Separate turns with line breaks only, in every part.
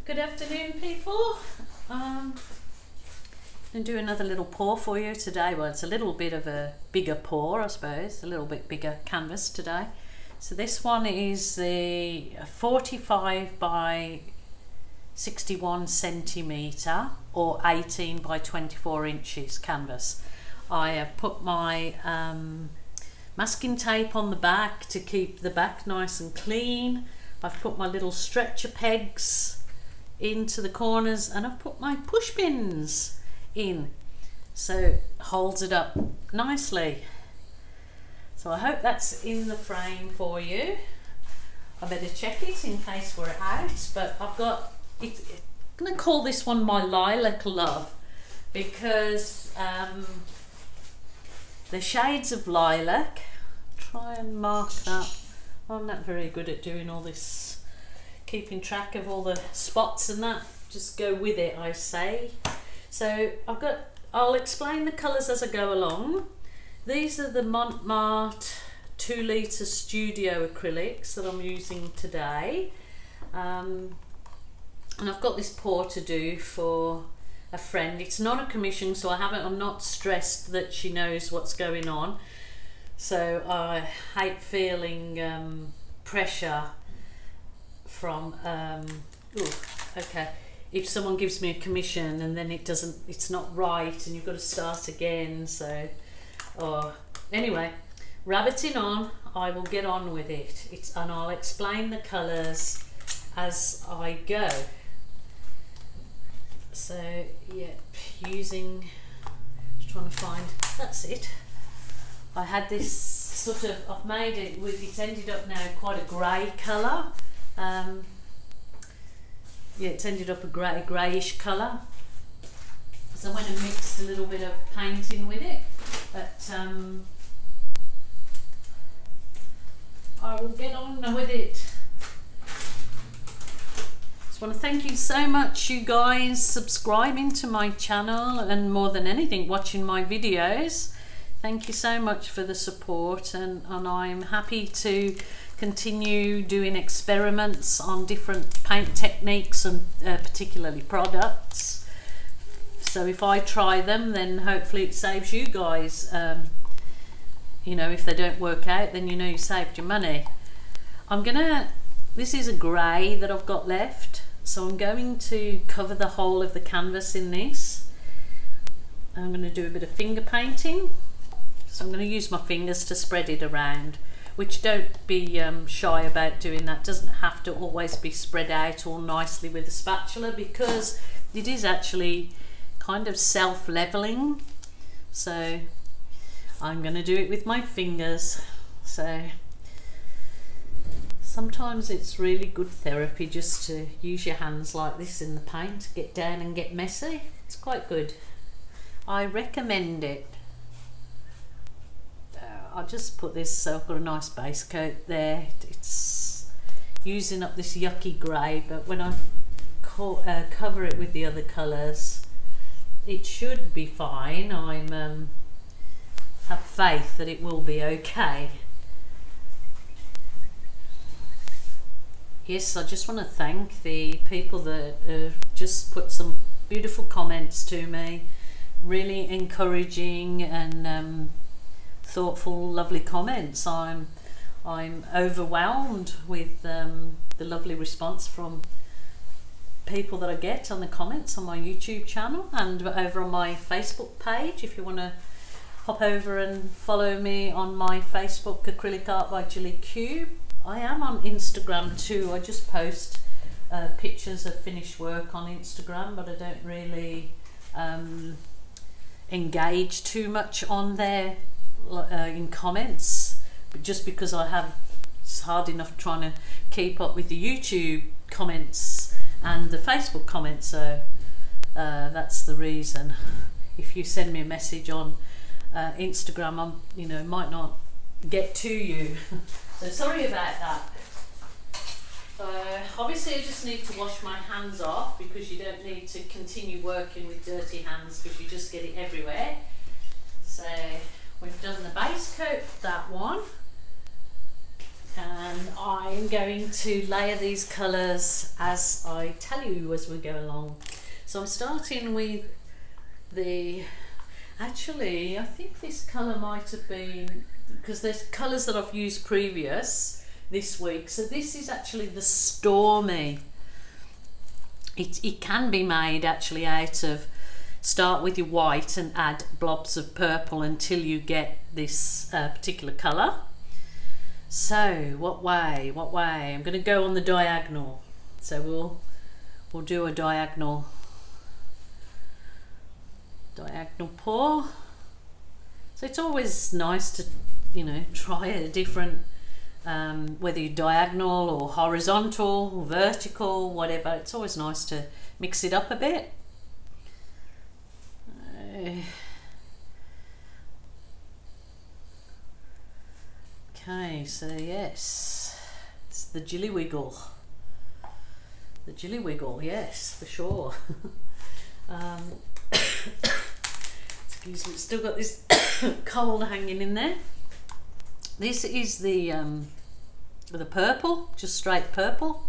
Good afternoon, people. I'm going to do another little pour for you today. Well, it's a little bit of a bigger pour, I suppose, a little bit bigger canvas today. So this one is the 45 by 61 centimetre or 18 by 24 inches canvas. I have put my masking tape on the back to keep the back nice and clean. I've put my little stretcher pegs into the corners, and I've put my push pins in, so it holds it up nicely. So I hope that's in the frame for you. I better check it in case we're out, but I've got it. I'm going to call this one my lilac love, because the shades of lilac, try and mark that. I'm not very good at doing all this, keeping track of all the spots and that. Just go with it, I say. So I'll explain the colours as I go along. These are the Mont 2 litre studio acrylics that I'm using today, and I've got this pour to do for a friend. It's not a commission, so I'm not stressed that she knows what's going on, so I hate feeling pressure from if someone gives me a commission and then it's not right and you've got to start again. So anyway, rabbiting on, I will get on with it. And I'll explain the colours as I go. So yeah, just trying to find, that's it. I had this sort of, I've made it with, it's ended up now quite a grey colour. Yeah, it's ended up a greyish colour. So I went and mixed a little bit of painting with it, but I will get on with it. Just want to thank you so much, you guys, subscribing to my channel, and more than anything, watching my videos. Thank you so much for the support, and I'm happy to continue doing experiments on different paint techniques and particularly products. So if I try them, then hopefully it saves you guys. You know, if they don't work out, then you know you saved your money. This is a grey that I've got left, so I'm going to cover the whole of the canvas in this. I'm going to do a bit of finger painting. So I'm going to use my fingers to spread it around, which don't be shy about doing that. It doesn't have to always be spread out all nicely with a spatula, because it is actually kind of self-leveling. So I'm going to do it with my fingers. So sometimes it's really good therapy just to use your hands like this in the paint, get down and get messy. It's quite good. I recommend it. I'll just put this, so I've got a nice base coat there. It's using up this yucky grey, but when I cover it with the other colours, it should be fine. I have faith that it will be okay. Yes, I just want to thank the people that just put some beautiful comments to me, really encouraging and thoughtful, lovely comments. I'm overwhelmed with the lovely response from people that I get on the comments on my YouTube channel and over on my Facebook page. If you want to hop over and follow me on my Facebook, Acrylic Art by Julie Cube. I am on Instagram too. I just post pictures of finished work on Instagram, but I don't really engage too much on there in comments, but just because it's hard enough trying to keep up with the YouTube comments and the Facebook comments, so that's the reason. If you send me a message on Instagram, might not get to you. So sorry about that. Obviously I just need to wash my hands off, because you don't need to continue working with dirty hands because you just get it everywhere. So we've done the base coat, that one. on, and I'm going to layer these colours as I tell you as we go along. So I'm starting with the, actually I think this colour might have been, because there's colours that I've used previous this week, so this is actually the Stormy. It can be made actually out of, start with your white and add blobs of purple until you get this particular colour. So what way? I'm going to go on the diagonal. So we'll do a diagonal pour. So it's always nice to, you know, try a different, whether you're diagonal or horizontal or vertical, whatever. It's always nice to mix it up a bit. Okay, so yes, it's the Jilly Wiggle. The Jilly Wiggle, yes, for sure. Excuse me, still got this cold hanging in there. This is the purple, just straight purple.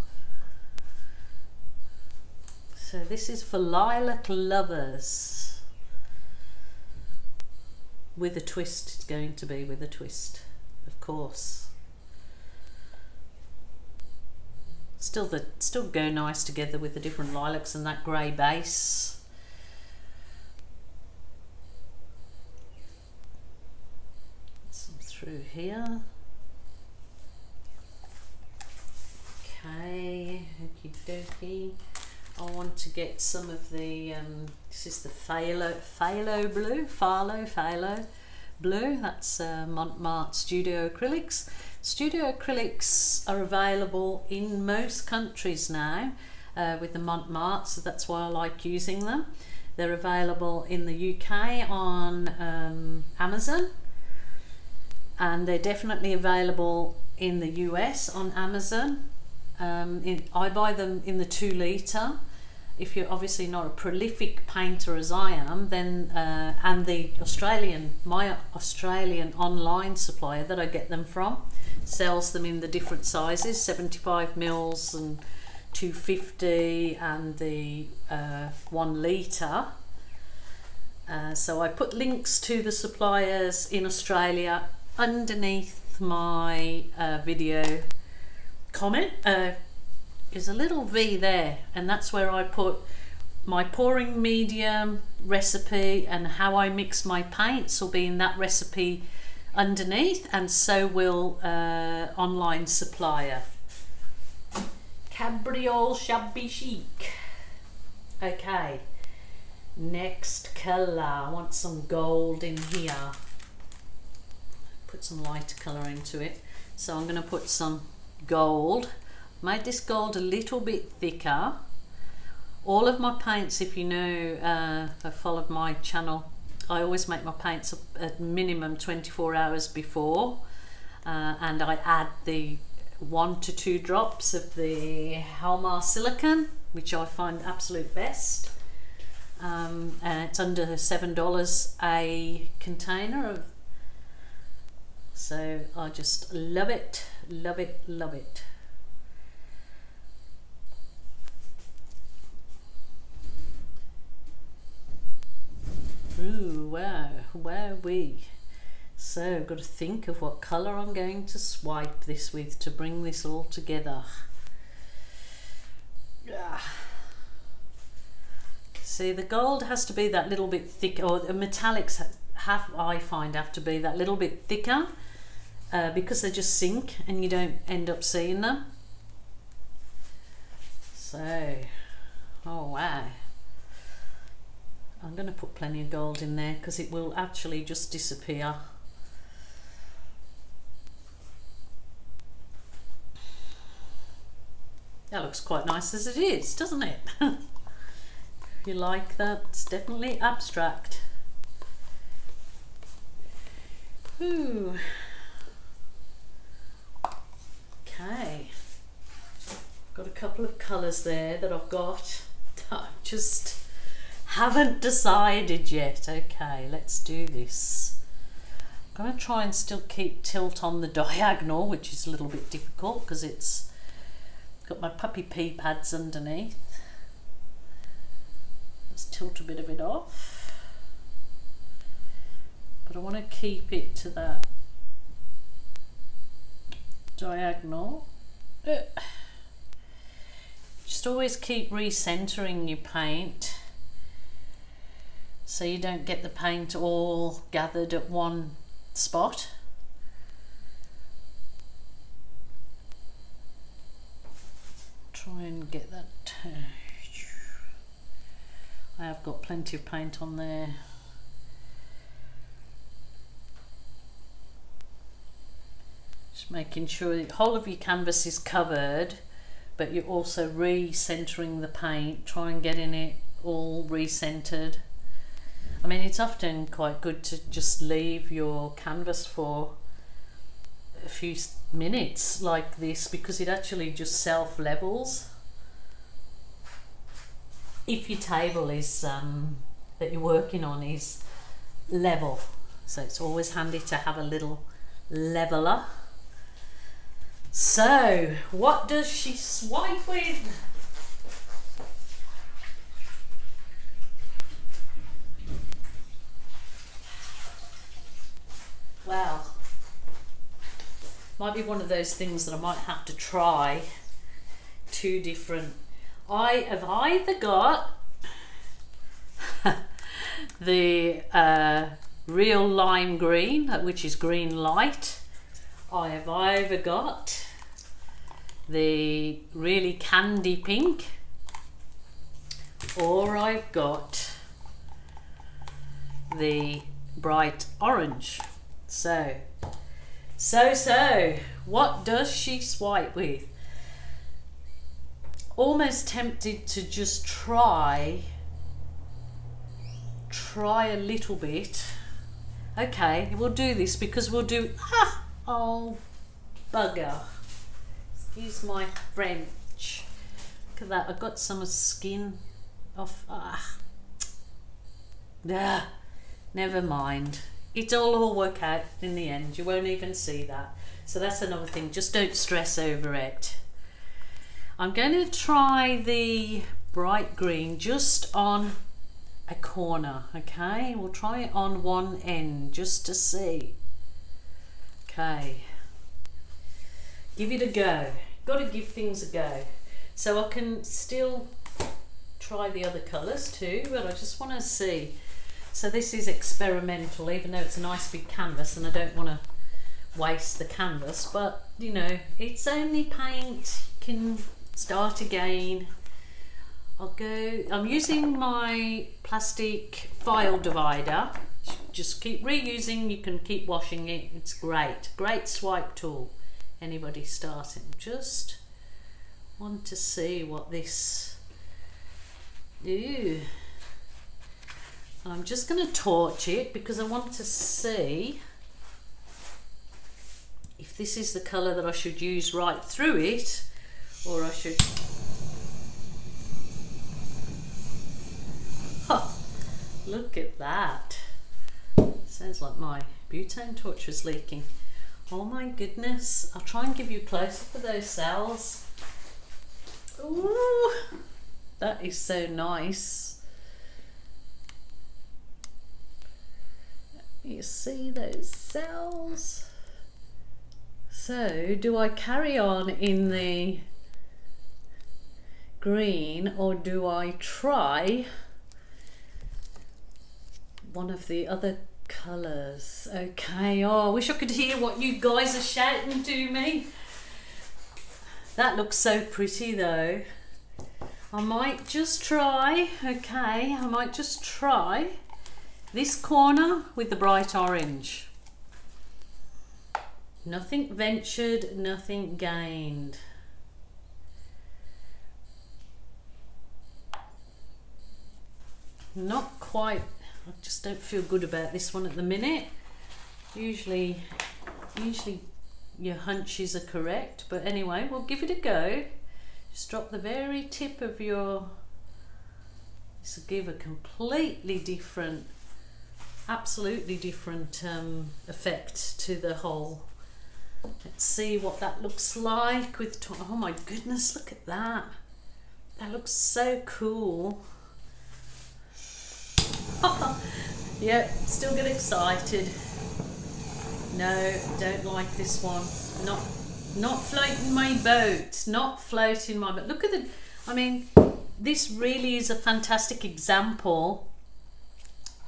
So this is for Lilac Lovers. With a twist, it's going to be with a twist, of course. Still go nice together with the different lilacs and that grey base. Some through here. Okay, okie dokie. I want to get some of the, this is the phthalo blue, that's Mont Studio Acrylics. Studio Acrylics are available in most countries now with the Mont, so that's why I like using them. They're available in the UK on Amazon, and they're definitely available in the US on Amazon. I buy them in the 2 litre. If you're obviously not a prolific painter as I am, then and my Australian online supplier that I get them from sells them in the different sizes, 75 mils and 250 and the 1 litre. So I put links to the suppliers in Australia underneath my video comment. Is a little V there, and that's where I put my pouring medium recipe, and how I mix my paints will be in that recipe underneath, and so will online supplier. Cabriole Shabby Chic. Okay, next colour. I want some gold in here. Put some lighter colour into it. So I'm going to put some gold. Made this gold a little bit thicker. All of my paints, if you know, have followed my channel, I always make my paints at minimum 24 hours before, and I add the 1 to 2 drops of the Helmar silicone, which I find absolute best, and it's under $7 a container of, so I just love it, love it, love it. Ooh, wow, wowee. So I've got to think of what colour I'm going to swipe this with to bring this all together. See, the gold has to be that little bit thicker, or the metallics I find have to be that little bit thicker, because they just sink and you don't end up seeing them. So, oh wow. I'm going to put plenty of gold in there because it will actually just disappear. That looks quite nice as it is, doesn't it? You like that? It's definitely abstract. Ooh. Okay. Got a couple of colours there that I've got. I just haven't decided yet. Okay, let's do this. I'm going to try and still keep tilt on the diagonal, which is a little bit difficult because it's got my puppy pea pads underneath. Let's tilt a bit of it off, but I want to keep it to that diagonal. Just always keep recentering your paint so you don't get the paint all gathered at one spot. Try and get that. I have got plenty of paint on there. Just making sure the whole of your canvas is covered, but you're also re-centering the paint, try and getting it all re-centered. I mean, it's often quite good to just leave your canvas for a few minutes like this because it actually just self-levels. If your table is that you're working on is level, so it's always handy to have a little leveler. So, what does she swipe with? Wow, might be one of those things that I might have to try two different. I have either got the real lime green, which is green light. I have either got the really candy pink, or I've got the bright orange. So, what does she swipe with? Almost tempted to just try a little bit. Okay, we'll do this because we'll do, oh bugger, excuse my French. Look at that, I got some skin off. Never mind. It'll all work out in the end. You won't even see that. So that's another thing. Just don't stress over it. I'm going to try the bright green just on a corner. Okay, we'll try it on one end just to see. Okay, give it a go. Got to give things a go. So I can still try the other colours too, but I just want to see. So this is experimental, even though it's a nice big canvas and I don't want to waste the canvas, but you know, it's only paint, you can start again. I'm using my plastic file divider. Just keep reusing, you can keep washing it, it's great swipe tool. Anybody starting, just want to see what this, I'm just going to torch it because I want to see if this is the colour that I should use right through it, or I should, look at that, sounds like my butane torch was leaking. Oh my goodness, I'll try and give you a close-up of those cells. Ooh, that is so nice. You see those cells? So do I carry on in the green, or do I try one of the other colours? Okay, oh, I wish I could hear what you guys are shouting to me. That looks so pretty though. I might just try, okay, I might just try this corner with the bright orange. Nothing ventured, nothing gained. Not quite, I just don't feel good about this one at the minute. Usually your hunches are correct, but anyway, we'll give it a go. Just drop the very tip of your, this will give a completely different absolutely different effect to the whole. Let's see what that looks like with, oh my goodness, look at that. That looks so cool. Yeah, still get excited. No, don't like this one. Not floating my boat. Not floating my boat. Look at the, I mean, this really is a fantastic example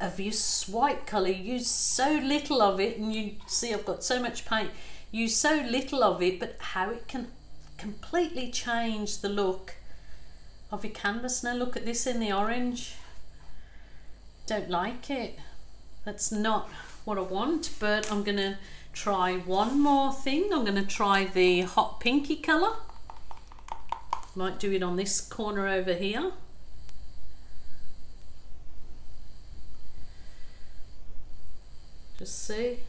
of use white colour. Use so little of it, and you see I've got so much paint. Use so little of it, but how it can completely change the look of your canvas. Now look at this in the orange. Don't like it. That's not what I want, but I'm gonna try one more thing. I'm gonna try the hot pinky colour. Might do it on this corner over here. Just see.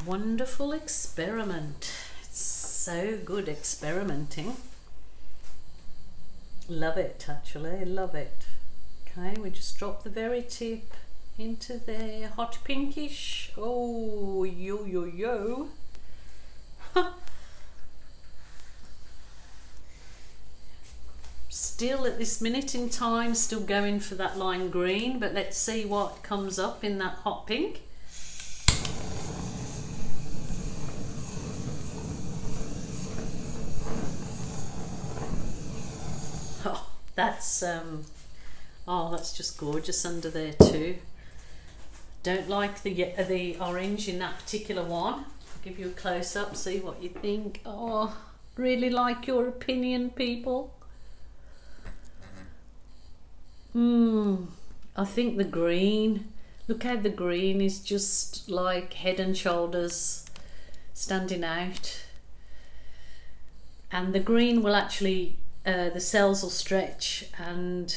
Wonderful experiment. It's so good experimenting. Love it, actually, love it. Okay, we just drop the very tip into the hot pinkish. Oh, yo, yo, yo. Still at this minute in time, still going for that lime green, but let's see what comes up in that hot pink. Oh, that's just gorgeous under there too. Don't like the orange in that particular one. I'll give you a close up, see what you think. Oh, really like your opinion, people. I think the green, look how the green is just like head and shoulders standing out. And the green will actually, the cells will stretch and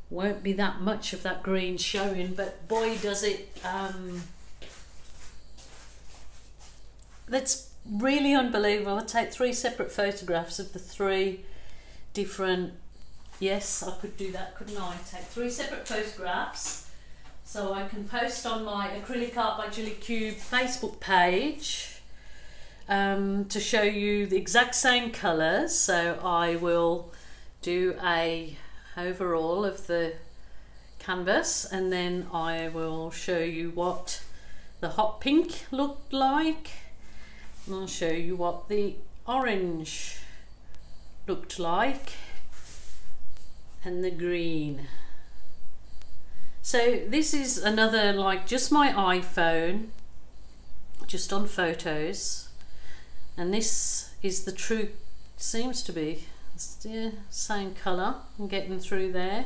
won't be that much of that green showing, but boy does it, that's really unbelievable. I take 3 separate photographs of the 3 different, yes, I could do that, couldn't I? Take 3 separate photographs so I can post on my Acrylic Art by Julie Cube Facebook page to show you the exact same colours. So I will do a overall of the canvas, and then I will show you what the hot pink looked like, and I'll show you what the orange looked like, and the green. So this is another, like, just my iPhone, just on photos, and this is the true, seems to be, it's the same colour. I'm getting through there.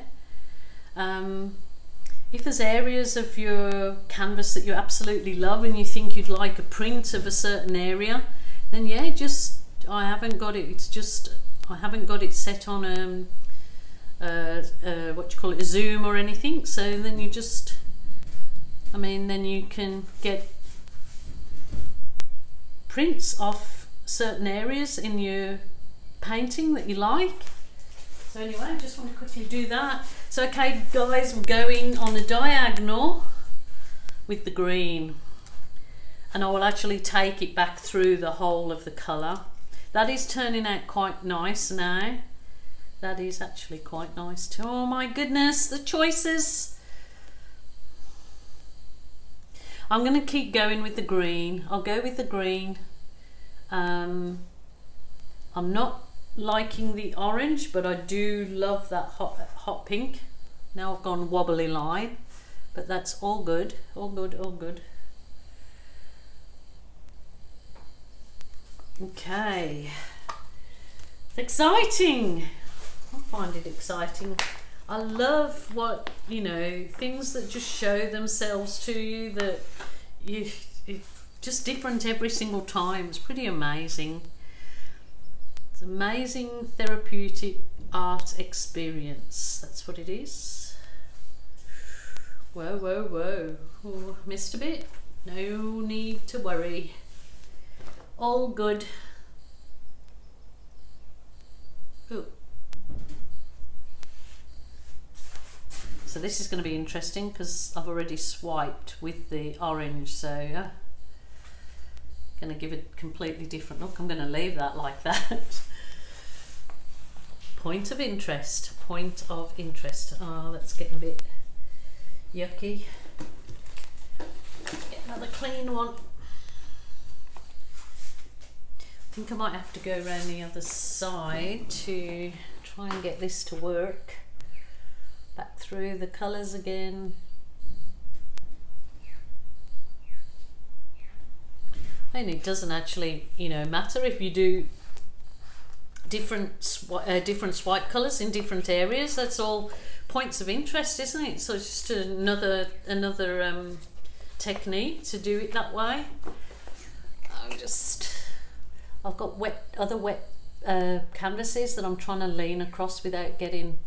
If there's areas of your canvas that you absolutely love and you think you'd like a print of a certain area, then yeah, just, I haven't got it, it's just, I haven't got it set on what you call it, a zoom or anything. So then you just, I mean, then you can get prints off certain areas in your painting that you like. So anyway, I just want to quickly do that. So okay guys, we're going on a diagonal with the green, and I will actually take it back through the whole of the colour. That is turning out quite nice now. That is actually quite nice too. Oh my goodness, the choices. I'm going to keep going with the green. I'll go with the green. I'm not liking the orange, but I do love that hot pink. Now I've gone wobbly line, but that's all good, all good, all good. Okay, it's exciting. I find it exciting. I love what, you know, things that just show themselves to you, that you just different every single time. It's pretty amazing. It's amazing therapeutic art experience. That's what it is. Whoa, whoa, whoa. Oh, missed a bit. No need to worry. All good. Ooh. So this is going to be interesting because I've already swiped with the orange, so going to give it a completely different look. I'm going to leave that like that. Point of interest, point of interest. Oh, that's getting a bit yucky. Get another clean one. I think I might have to go around the other side to try and get this to work. Back through the colours again. And it doesn't actually, you know, matter if you do different swipe colours in different areas. That's all points of interest, isn't it? So it's just another technique to do it that way. I've got other wet canvases that I'm trying to lean across without getting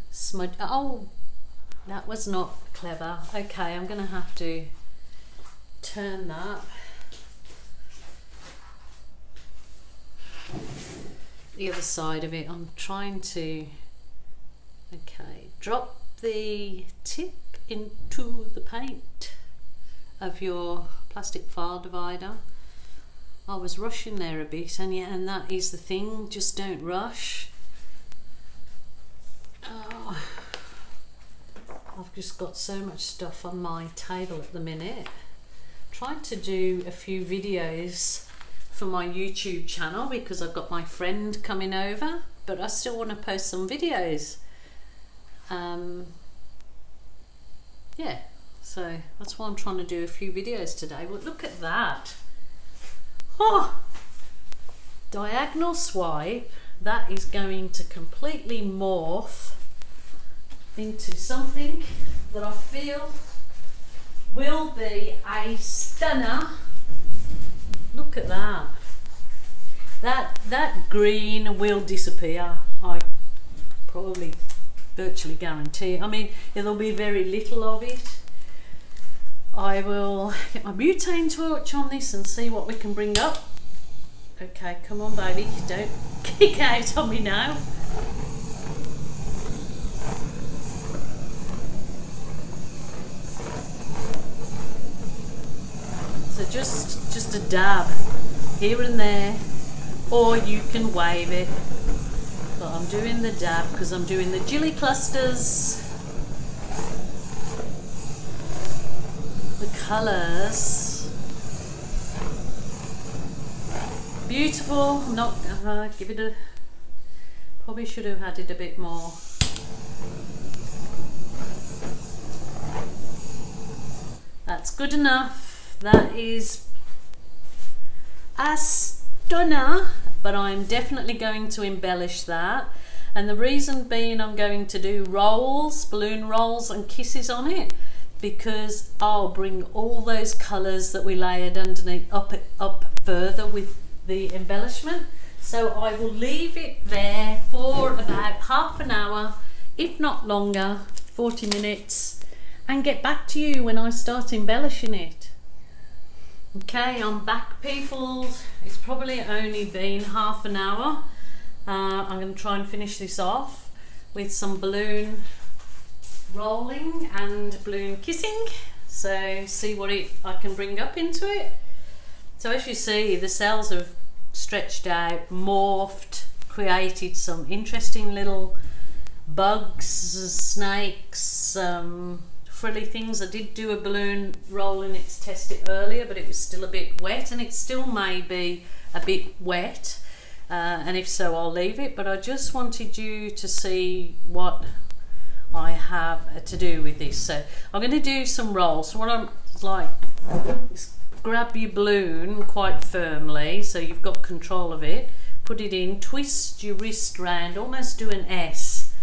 smudged. Oh, that was not clever. Okay, I'm gonna have to turn that. The other side of it, I'm trying to, okay, drop the tip into the paint of your plastic file divider. I was rushing there a bit, and that is the thing, just don't rush. Oh, I've just got so much stuff on my table at the minute. Trying to do a few videos for my YouTube channel because I've got my friend coming over, but I still want to post some videos. Yeah, so that's why I'm trying to do a few videos today. But look at that. Oh, diagonal swipe. That is going to completely morph into something that I feel will be a stunner. Look at that. That green will disappear. I probably virtually guarantee. I mean, there'll be very little of it. I will get my butane torch on this and see what we can bring up. Okay, come on baby, don't kick out on me now. So just a dab here and there, or you can wave it. But I'm doing the dab because I'm doing the jilly clusters. The colours, beautiful. I'm not give it a, probably should have added a bit more. That's good enough. That is a stunner, but I'm definitely going to embellish that. And the reason being, I'm going to do rolls, balloon rolls and kisses on it, because I'll bring all those colours that we layered underneath up further with the embellishment. So I will leave it there for about half an hour, if not longer, 40 minutes, and get back to you when I start embellishing it. Okay, I'm back people. It's probably only been half an hour. I'm going to try and finish this off with some balloon rolling and balloon kissing, so see what I can bring up into it. So as you see, the cells have stretched out, morphed, created some interesting little bugs, snakes, frilly things. I did do a balloon roll and it's tested earlier, but it was still a bit wet, and it still may be a bit wet, and if so I'll leave it, but I just wanted you to see what I have to do with this. So I'm going to do some rolls. So what I'm like is grab your balloon quite firmly so you've got control of it, put it in, twist your wrist round, almost do an S.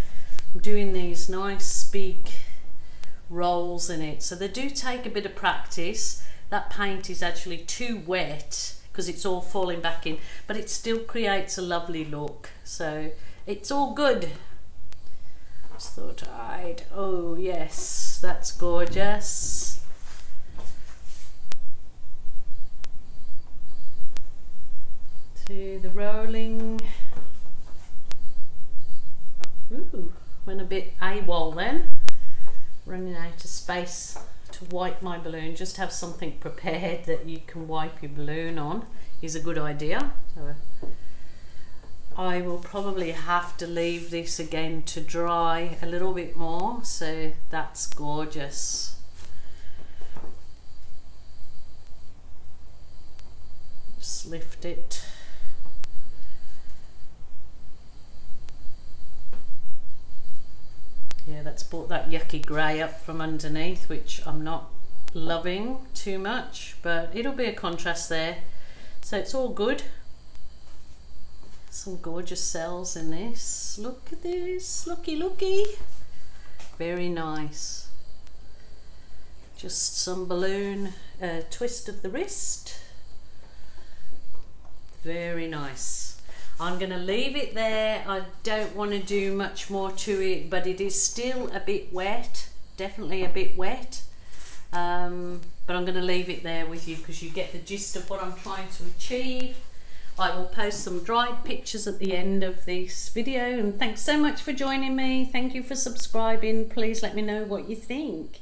I'm doing these nice big rolls in it, so they do take a bit of practice. That paint is actually too wet because it's all falling back in, but it still creates a lovely look, so it's all good. Just thought I'd, oh yes, that's gorgeous. To the rolling. Ooh, went a bit AWOL then. running out of space to wipe my balloon. Just have something prepared that you can wipe your balloon on is a good idea. So I will probably have to leave this again to dry a little bit more. So that's gorgeous. Just lift it. Yeah, that's brought that yucky grey up from underneath, which I'm not loving too much, but it'll be a contrast there. So it's all good. Some gorgeous cells in this. Look at this, looky. Very nice. Just some balloon twist of the wrist. Very nice. I'm going to leave it there. I don't want to do much more to it, but it is still a bit wet, definitely a bit wet. But I'm going to leave it there with you because you get the gist of what I'm trying to achieve. I will post some dried pictures at the end of this video, and thanks so much for joining me. Thank you for subscribing. Please let me know what you think.